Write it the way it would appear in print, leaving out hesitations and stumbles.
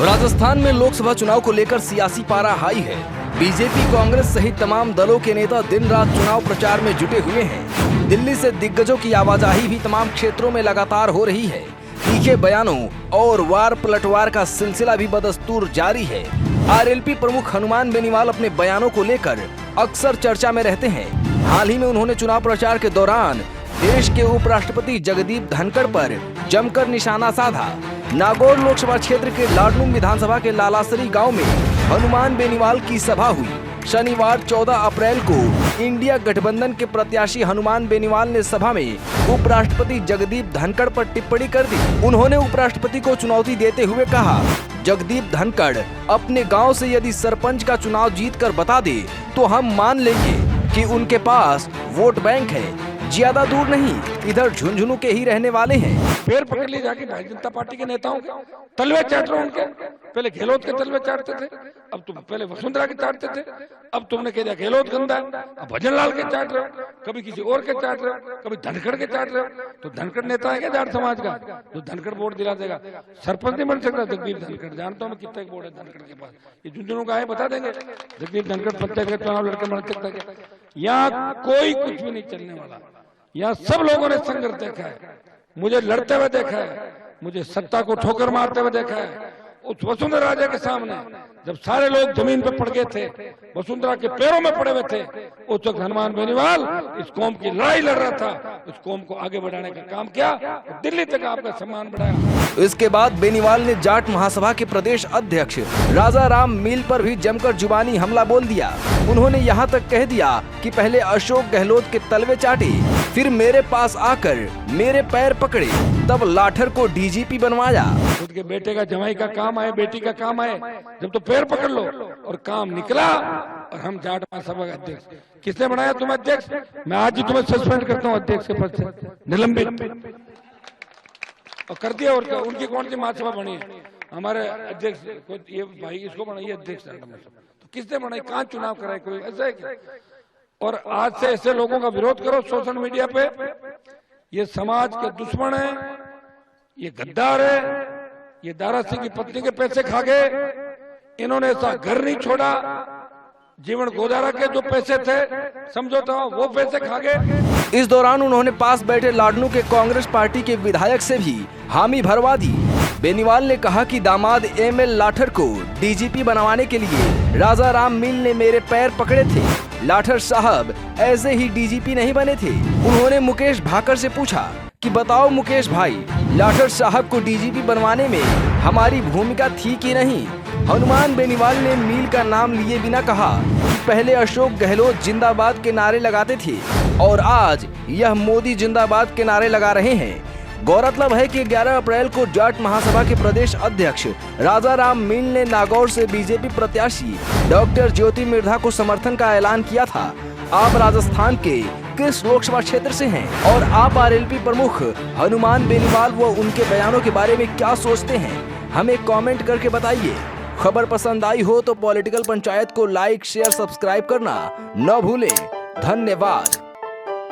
राजस्थान में लोकसभा चुनाव को लेकर सियासी पारा हाई है। बीजेपी, कांग्रेस सहित तमाम दलों के नेता दिन रात चुनाव प्रचार में जुटे हुए हैं। दिल्ली से दिग्गजों की आवाजाही भी तमाम क्षेत्रों में लगातार हो रही है। तीखे बयानों और वार पलटवार का सिलसिला भी बदस्तूर जारी है। आरएलपी प्रमुख हनुमान बेनीवाल अपने बयानों को लेकर अक्सर चर्चा में रहते हैं। हाल ही में उन्होंने चुनाव प्रचार के दौरान देश के उपराष्ट्रपति जगदीप धनखड़ पर जमकर निशाना साधा। नागौर लोकसभा क्षेत्र के लाडनूम विधानसभा के लालासरी गांव में हनुमान बेनीवाल की सभा हुई। शनिवार 14 अप्रैल को इंडिया गठबंधन के प्रत्याशी हनुमान बेनीवाल ने सभा में उपराष्ट्रपति जगदीप धनखड़ पर टिप्पणी कर दी। उन्होंने उपराष्ट्रपति को चुनौती देते हुए कहा, जगदीप धनखड़ अपने गांव से यदि सरपंच का चुनाव जीतकर बता दे तो हम मान लेंगे कि उनके पास वोट बैंक है। ज्यादा दूर नहीं, इधर झुंझुनू के ही रहने वाले हैं। पैर पकड़ ली जाके भारतीय जनता पार्टी के नेताओं के तलवे चाट रहे उनके। पहले गहलोत के तलवे चाटते थे, अब तुम पहले वसुंधरा के चाटते थे, अब तुमने कह दिया गहलोत गंदा है, अब भजनलाल के चाट रहे हो, कभी किसी और के चाट रहे हो, कभी धनखड़ के चाट रहे हो। तो धनखड़ नेता है क्या जाट समाज का जो धनखड़ वोट दिला देगा? सरपंच नहीं बन सकता जगदीप धनखड़। जानता हूँ कितने वोट है धनखड़ के पास, ये झुंझुनू का है बता देंगे। जगदीप धनखड़ पंचायत का चुनाव लड़के बन सकता है? यहाँ कोई कुछ भी नहीं चलने वाला। यहाँ सब लोगों ने संघर्ष देखा है, मुझे लड़ते हुए देखा है, मुझे सत्ता को ठोकर मारते हुए देखा है। उस वसुंधरा राजे के सामने जब सारे लोग जमीन पे पड़ गए थे, वसुंधरा के पैरों में पड़े हुए थे, उस वक्त हनुमान बेनीवाल इस कौम की लड़ाई लड़ रहा था। इस कौम को आगे बढ़ाने का काम किया, दिल्ली तक आपका सम्मान बढ़ाया। इसके बाद बेनीवाल ने जाट महासभा के प्रदेश अध्यक्ष राजा राम मील पर भी जमकर जुबानी हमला बोल दिया। उन्होंने यहाँ तक कह दिया कि पहले अशोक गहलोत के तलवे चाटे, फिर मेरे पास आकर मेरे पैर पकड़े, तब लाठर को डीजीपी बनवाया। खुद के बेटे का जमाई का काम आए, बेटी का काम आए, जब तो पैर पकड़ लो। और काम निकला और हम जाट महासभा का अध्यक्ष। किसने बनाया तुम अध्यक्ष? मैं आज ही तुम्हें सस्पेंड करता हूँ अध्यक्ष के पद से, निलंबित। और कर दिया। और उनकी कौन सी महासभा बनी है? हमारे अध्यक्ष ये भाई इसको बनाइए अध्यक्ष। तो किसने बनाई? कहाँ चुनाव कराए? कोई ऐसा है क्या? और आज से ऐसे लोगों का विरोध करो सोशल मीडिया पे। ये समाज के दुश्मन है, ये गद्दार है, ये दारा सिंह की पत्नी के पैसे खा गए। इन्होंने ऐसा घर नहीं छोड़ा, जीवन गोदारा के जो पैसे थे समझौता वो पैसे खा गए। इस दौरान उन्होंने पास बैठे लाडनू के कांग्रेस पार्टी के विधायक से भी हामी भरवा दी। बेनीवाल ने कहा कि दामाद एमएल लाठर को डीजीपी बनवाने के लिए राजा राम मील ने मेरे पैर पकड़े थे। लाठर साहब ऐसे ही डीजीपी नहीं बने थे। उन्होंने मुकेश भाकर से पूछा कि बताओ मुकेश भाई, लाठर साहब को डीजीपी बनवाने में हमारी भूमिका थी कि नहीं? हनुमान बेनीवाल ने मील का नाम लिए बिना कहा कि पहले अशोक गहलोत जिंदाबाद के नारे लगाते थे और आज यह मोदी जिंदाबाद के नारे लगा रहे हैं। गौरतलब है कि 11 अप्रैल को जाट महासभा के प्रदेश अध्यक्ष राजा राम मील ने नागौर से बीजेपी प्रत्याशी डॉक्टर ज्योति मिर्धा को समर्थन का ऐलान किया था। आप राजस्थान के किस लोकसभा क्षेत्र से हैं और आप आरएलपी प्रमुख हनुमान बेनीवाल व उनके बयानों के बारे में क्या सोचते हैं? हमें कमेंट करके बताइए। खबर पसंद आई हो तो पॉलिटिकल पंचायत को लाइक, शेयर, सब्सक्राइब करना न भूलें। धन्यवाद।